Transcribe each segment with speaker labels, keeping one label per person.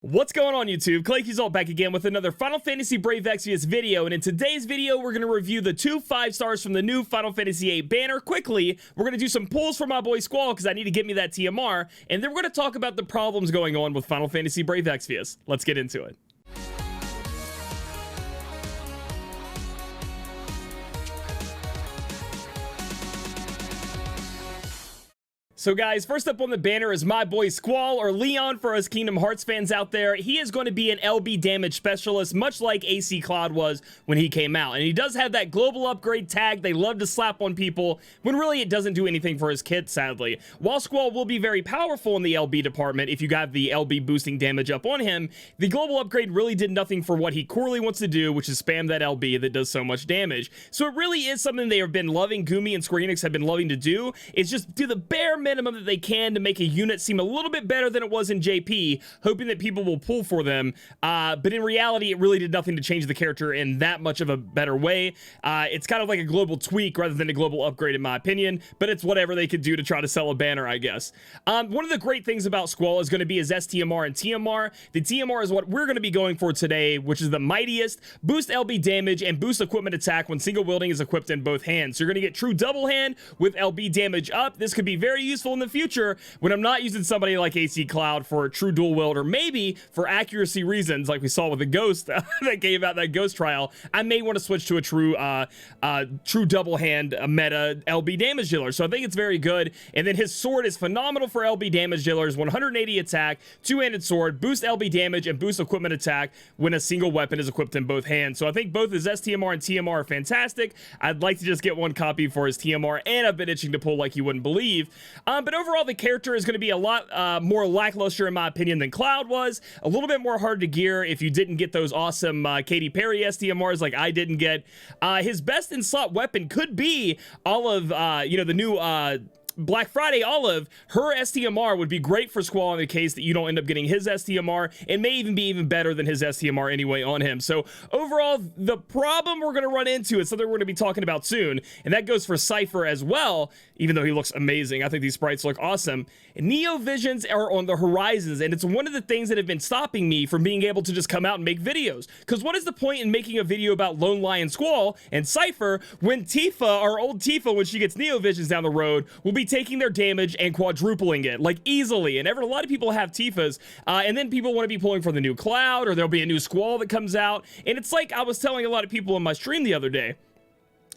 Speaker 1: What's going on YouTube? Claic Yuzolt back again with another Final Fantasy Brave Exvius video, and in today's video we're going to review the 2 5-stars from the new Final Fantasy VIII banner quickly. We're going to do some pulls for my boy Squall because I need to get me that TMR, and then we're going to talk about the problems going on with Final Fantasy Brave Exvius. Let's get into it. So guys, first up on the banner is my boy Squall, or Leon for us Kingdom Hearts fans out there. He is going to be an LB damage specialist, much like AC Cloud was when he came out. And he does have that global upgrade tag they love to slap on people, when really it doesn't do anything for his kit, sadly. While Squall will be very powerful in the LB department, if you got the LB boosting damage up on him, the global upgrade really did nothing for what he corely wants to do, which is spam that LB that does so much damage. So it really is something they have been loving, Gumi and Square Enix have been loving to do. It's just do the bare minimum that they can to make a unit seem a little bit better than it was in JP, hoping that people will pull for them, but in reality it really did nothing to change the character in that much of a better way. It's kind of like a global tweak rather than a global upgrade in my opinion, but it's whatever they could do to try to sell a banner, I guess. One of the great things about Squall is going to be his STMR and TMR. The TMR is what we're going to be going for today, which is the mightiest, boost LB damage and boost equipment attack when single wielding is equipped in both hands. So you're going to get true double hand with LB damage up. This could be very useful in the future when I'm not using somebody like AC Cloud for a true dual wield, or maybe for accuracy reasons like we saw with the Ghost that gave out that Ghost trial. I may want to switch to a true double hand meta LB damage dealer, so I think it's very good. And then his sword is phenomenal for LB damage dealers, 180 attack, two-handed sword, boost LB damage and boost equipment attack when a single weapon is equipped in both hands. So I think both his STMR and TMR are fantastic. I'd like to just get one copy for his TMR, and I've been itching to pull like you wouldn't believe. But overall the character is going to be a lot more lackluster in my opinion than Cloud was. A little bit more hard to gear if you didn't get those awesome Katy Perry STMRs like I didn't get. His best in slot weapon could be Olive, the new Black Friday Olive. Her STMR would be great for Squall in the case that you don't end up getting his STMR. It may even be even better than his STMR anyway on him. So overall, the problem we're going to run into is something we're going to be talking about soon, and that goes for Cypher as well, even though he looks amazing. I think these sprites look awesome. Neo Visions are on the horizons, and it's one of the things that have been stopping me from being able to just come out and make videos. Because what is the point in making a video about Lone Lion Squall and Cypher when Tifa, our old Tifa, when she gets Neo Visions down the road, will be taking their damage and quadrupling it, like easily. And a lot of people have Tifas, and then people want to be pulling for the new Cloud, or there'll be a new Squall that comes out. And it's like I was telling a lot of people in my stream the other day,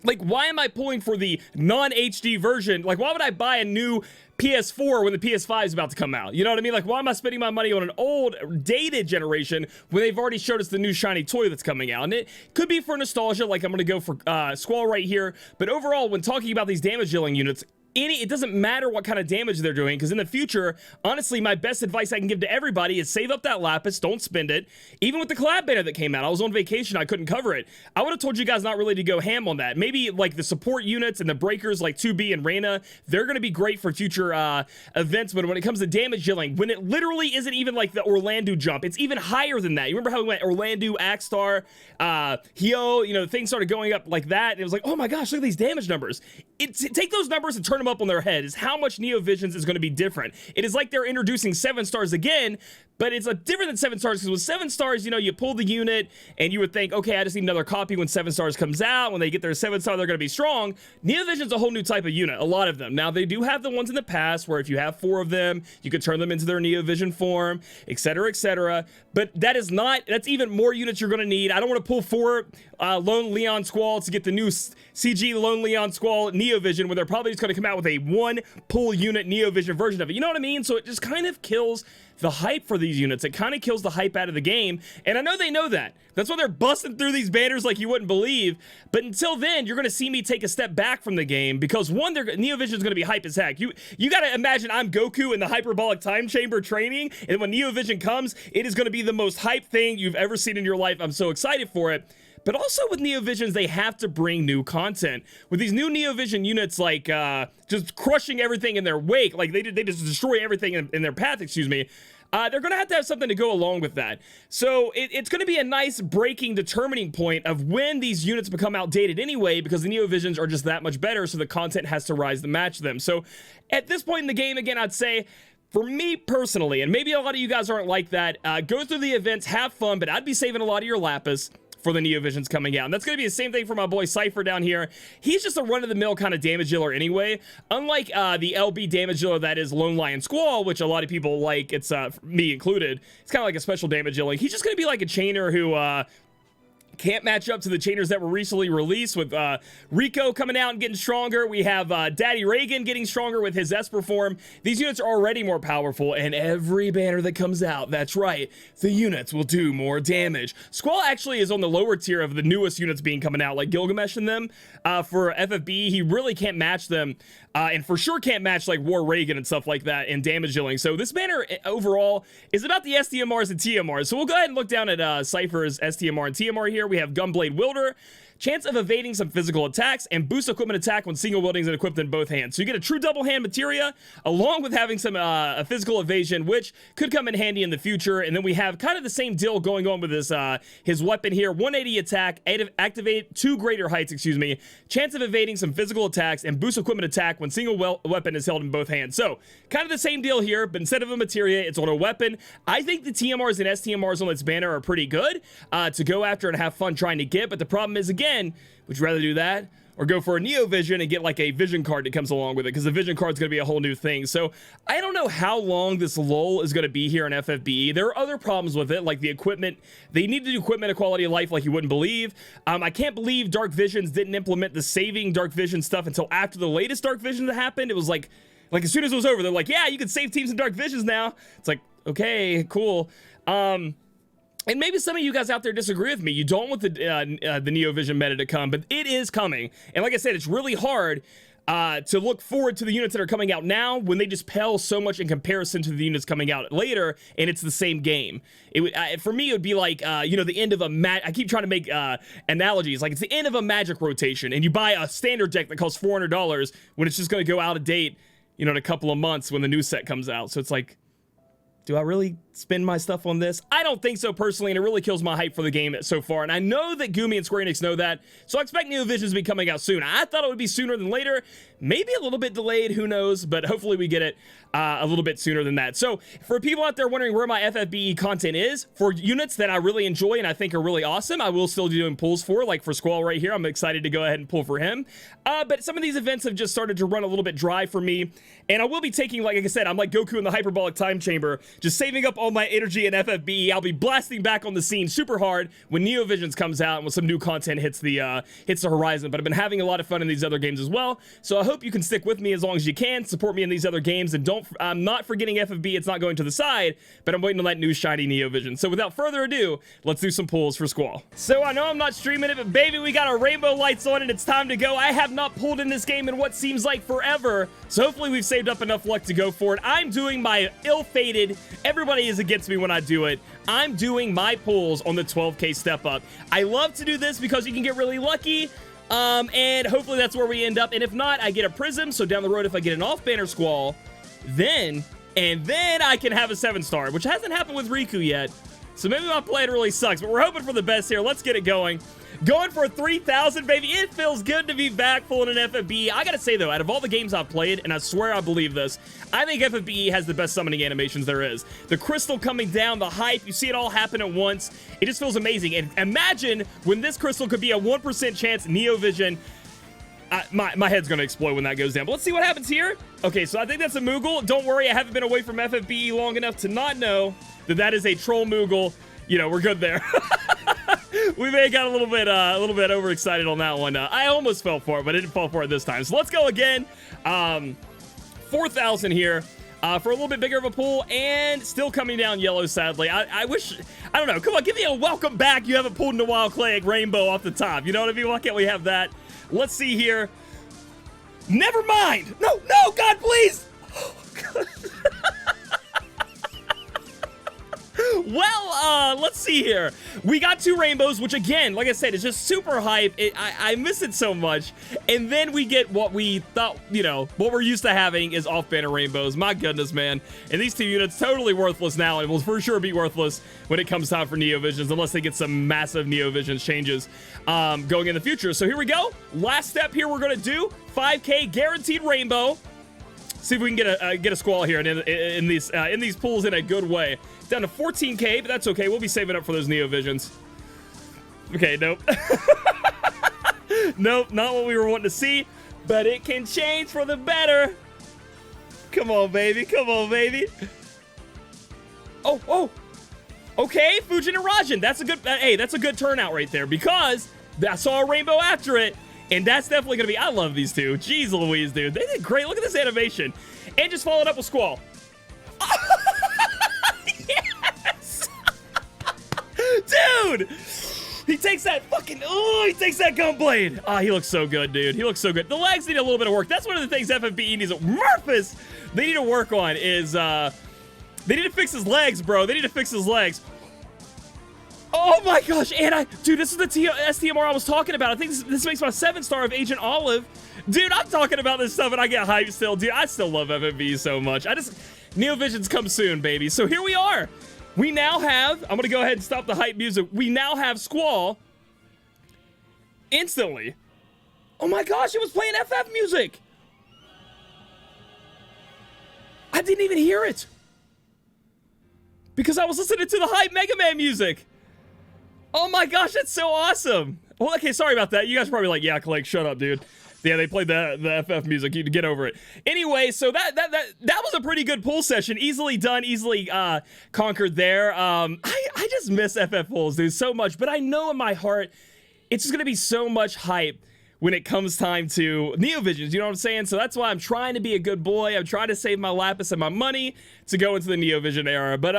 Speaker 1: like, why am I pulling for the non-HD version? Like, why would I buy a new PS4 when the PS5 is about to come out? You know what I mean? Like, why am I spending my money on an old, dated generation when they've already showed us the new shiny toy that's coming out? And it could be for nostalgia, like I'm going to go for Squall right here. But overall, when talking about these damage dealing units, it doesn't matter what kind of damage they're doing, because in the future, honestly, my best advice I can give to everybody is save up that lapis, don't spend it. Even with the collab banner that came out, I was on vacation, I couldn't cover it. I would have told you guys not really to go ham on that. Maybe like the support units and the breakers like 2B and Reyna, they're going to be great for future events, but when it comes to damage dealing, when it literally isn't even like the Orlando jump, it's even higher than that. You remember how we went Orlando, Axstar, Hio, things started going up like that, and it was like, oh my gosh, look at these damage numbers. Take those numbers and turn them up on their head, is how much Neo Visions is going to be different. It is like they're introducing 7 stars again, but it's different than 7 stars, because with 7 stars, you pull the unit and you would think, okay, I just need another copy when 7 stars comes out. When they get their 7 star, they're going to be strong. Neo Vision's a whole new type of unit, a lot of them. Now, they do have the ones in the past where if you have 4 of them, you could turn them into their Neo Vision form, etc., etc. But that's even more units you're going to need. I don't want to pull 4 Lone Lion Squall to get the new CG Lone Lion Squall Neo Vision, when they're probably just going to come out with a 1 pull unit Neo Vision version of it. You know what I mean? So it just kind of kills the hype for these units. It kind of kills the hype out of the game, and I know they know that. That's why they're busting through these banners like you wouldn't believe. But until then, you're going to see me take a step back from the game, because one, Neo Vision is going to be hype as heck. You got to imagine I'm Goku in the hyperbolic time chamber training, and when Neo Vision comes, it is going to be the most hype thing you've ever seen in your life. I'm so excited for it. But also with Neo Visions, they have to bring new content. With these new Neo Vision units, like just crushing everything in their wake, like they just destroy everything in their path, excuse me. They're going to have something to go along with that. So it's going to be a nice breaking, determining point of when these units become outdated anyway, because the Neo Visions are just that much better, so the content has to rise to match them. So at this point in the game, again, I'd say For me personally, and maybe a lot of you guys aren't like that, go through the events, have fun, but I'd be saving a lot of your lapis for the Neo Visions coming out. And that's going to be the same thing for my boy Cypher down here. He's just a run-of-the-mill kind of damage dealer anyway. Unlike the LB damage dealer that is Lone Lion Squall, which a lot of people like, it's me included. It's kind of like a special damage dealer. He's just going to be like a chainer who can't match up to the chainers that were recently released with Rico coming out and getting stronger. We have Daddy Reagan getting stronger with his Esper form. These units are already more powerful, and every banner that comes out, that's right, the units will do more damage. Squall actually is on the lower tier of the newest units being coming out, like Gilgamesh and them. For FFBE, he really can't match them, and for sure can't match like War Reagan and stuff like that in damage dealing. So this banner overall is about the STMRs and TMRs. So we'll go ahead and look down at Cypher's STMR and TMR here. We have Gunblade Wielder, chance of evading some physical attacks, and boost equipment attack when single wielding and equipped in both hands. So you get a true double hand materia, along with having some a physical evasion, which could come in handy in the future. And then we have kind of the same deal going on with his weapon here. 180 attack, activate 2 greater heights, excuse me, chance of evading some physical attacks, and boost equipment attack when single weapon is held in both hands. So kind of the same deal here, but instead of a materia, it's on a weapon. I think the TMRs and STMRs on this banner are pretty good to go after and have fun trying to get, but the problem is, again, would you rather do that or go for a Neo Vision and get like a vision card that comes along with it? Because the vision card is going to be a whole new thing. So I don't know how long this lull is going to be here in FFBE. There are other problems with it, like the equipment. They need to do equipment of quality of life like you wouldn't believe. I can't believe Dark Visions didn't implement the saving Dark Vision stuff until after the latest Dark Vision that happened. It was like as soon as it was over, they're like, yeah, you can save teams in Dark Visions now. It's like, okay, cool. And maybe some of you guys out there disagree with me. You don't want the Neo Vision meta to come, but it is coming. And like I said, it's really hard to look forward to the units that are coming out now when they just pale so much in comparison to the units coming out later, and it's the same game. For me, it would be like, the end of a I keep trying to make analogies. Like, it's the end of a Magic rotation, and you buy a standard deck that costs $400 when it's just going to go out of date, in a couple of months when the new set comes out. So it's like, do I really spend my stuff on this? I don't think so personally, and it really kills my hype for the game so far. And I know that Gumi and Square Enix know that, so I expect Neo Visions to be coming out soon. I thought it would be sooner than later, maybe a little bit delayed, who knows, but hopefully we get it a little bit sooner than that. So for people out there wondering where my FFBE content is, for units that I really enjoy and I think are really awesome, I will still be doing pulls for, like for Squall right here. I'm excited to go ahead and pull for him. But some of these events have just started to run a little bit dry for me, and I will be taking, like I said, I'm like Goku in the hyperbolic time chamber, just saving up all my energy in FFBE. I'll be blasting back on the scene super hard when Neo Visions comes out and when some new content hits the horizon. But I've been having a lot of fun in these other games as well, so I hope you can stick with me as long as you can, support me in these other games, and I'm not forgetting FFB, it's not going to the side, but I'm waiting on that new shiny Neo Vision. So without further ado, let's do some pulls for Squall. So I know I'm not streaming it, but baby, we got our rainbow lights on and it's time to go. I have not pulled in this game in what seems like forever, so hopefully we've saved up enough luck to go for it. I'm doing my ill-fated, everybody is against me when I do it, I'm doing my pulls on the 12K step up. I love to do this because you can get really lucky, and hopefully that's where we end up. And if not, I get a prism, so down the road if I get an off-banner Squall, then I can have a 7-star, which hasn't happened with Riku yet. So maybe my plan really sucks, but we're hoping for the best here. Let's get it going. Going for 3,000, baby. It feels good to be back pulling an FFBE. I gotta say, though, out of all the games I've played, and I swear I believe this, I think FFBE has the best summoning animations there is. The crystal coming down, the hype, you see it all happen at once. It just feels amazing. And imagine when this crystal could be a 1% chance Neo Vision. My head's gonna explode when that goes down. But let's see what happens here. Okay, so I think that's a Moogle. Don't worry, I haven't been away from FFBE long enough to not know that that is a troll Moogle. We're good there. We may have got a little bit overexcited on that one. I almost fell for it, but I didn't fall for it this time. So let's go again. 4,000 here for a little bit bigger of a pool, and still coming down yellow, sadly. I wish, I don't know. Come on, give me a welcome back. You haven't pulled in a while, Claic rainbow off the top. You know what I mean? Why can't we have that? Let's see here. Never mind. No, God, please. Oh, God. Well, let's see here. We got 2 rainbows, which again, like I said, is just super hype. I miss it so much. And then we get what we thought, what we're used to having is off-banner rainbows. My goodness, man. And these 2 units, totally worthless now, and will for sure be worthless when it comes time for Neo Visions, unless they get some massive Neo Visions changes going in the future. So here we go. Last step here we're going to do. 5K guaranteed rainbow. See if we can get a Squall here in these pools in a good way. Down to 14k, but that's okay. We'll be saving up for those Neo Visions. Okay, nope. Nope, not what we were wanting to see, but it can change for the better. Come on, baby. Come on, baby. Oh. Okay, Fujin and Rajan. That's a good, hey, that's a good turnout right there because I saw a rainbow after it, and that's definitely going to be, I love these two. Jeez Louise, dude. They did great. Look at this animation. And just followed up with Squall. Yes! Dude! He takes that fucking, he takes that gunblade. He looks so good, dude. He looks so good. The legs need a little bit of work. That's one of the things FFBE needs, Murphys, they need to work on is, they need to fix his legs, bro. They need to fix his legs. Oh my gosh, and dude, this is the STMR I was talking about. I think this makes my 7-star of Agent Olive. Dude, I'm talking about this stuff and I get hyped still. Dude, I still love FFBE so much. Neo Visions come soon, baby. So here we are. We now have, I'm gonna go ahead and stop the hype music. We now have Squall instantly. Oh my gosh, it was playing FF music. I didn't even hear it because I was listening to the hype Mega Man music. Oh my gosh, that's so awesome. Well, okay, sorry about that. You guys are probably like, yeah, Claic, shut up, dude. Yeah, they played the FF music. You get over it. Anyway, so that was a pretty good pool session. Easily done, easily conquered there. I just miss FF pools, dude, so much. But I know in my heart, it's just gonna be so much hype when it comes time to Neo Visions. You know what I'm saying? So that's why I'm trying to be a good boy. I'm trying to save my Lapis and my money to go into the Neo Vision era. But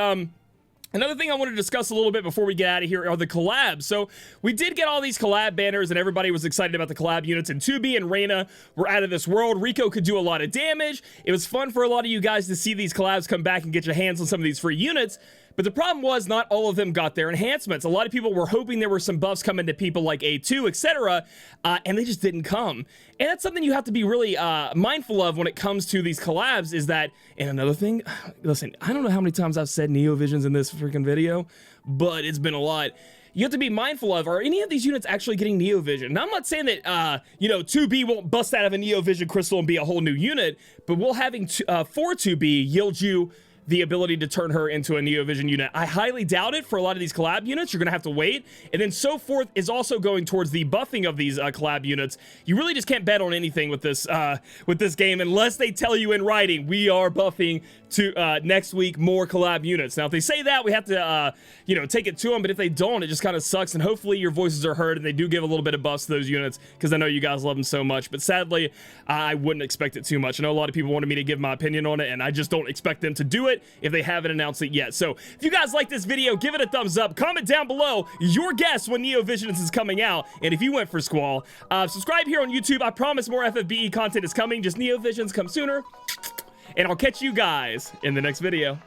Speaker 1: another thing I want to discuss a little bit before we get out of here are the collabs. So we did get all these collab banners and everybody was excited about the collab units, and 2B and Reyna were out of this world. Rico could do a lot of damage. It was fun for a lot of you guys to see these collabs come back and get your hands on some of these free units. But the problem was not all of them got their enhancements. A lot of people were hoping there were some buffs coming to people like A2, etc., and they just didn't come. And that's something you have to be really mindful of when it comes to these collabs is that, and another thing, listen, I don't know how many times I've said Neo Visions in this freaking video, but it's been a lot. You have to be mindful of, are any of these units actually getting Neo Vision? Now, I'm not saying that, you know, 2B won't bust out of a Neo Vision crystal and be a whole new unit, but will having 4-2B yield you the ability to turn her into a Neo Vision unit. I highly doubt it for a lot of these collab units. You're gonna have to wait. And then so forth is also going towards the buffing of these collab units. You really just can't bet on anything with this game unless they tell you in writing, we are buffing to next week more collab units. Now, if they say that, we have to, you know, take it to them. But if they don't, it just kind of sucks. And hopefully your voices are heard and they do give a little bit of buffs to those units because I know you guys love them so much. But sadly, I wouldn't expect it too much. I know a lot of people wanted me to give my opinion on it, and I just don't expect them to do it if they haven't announced it yet. So if you guys like this video, give it a thumbs up. Comment down below your guess when Neo Visions is coming out, and if you went for Squall. Subscribe here on YouTube. I promise more FFBE content is coming. Just Neo Visions come sooner. And I'll catch you guys in the next video.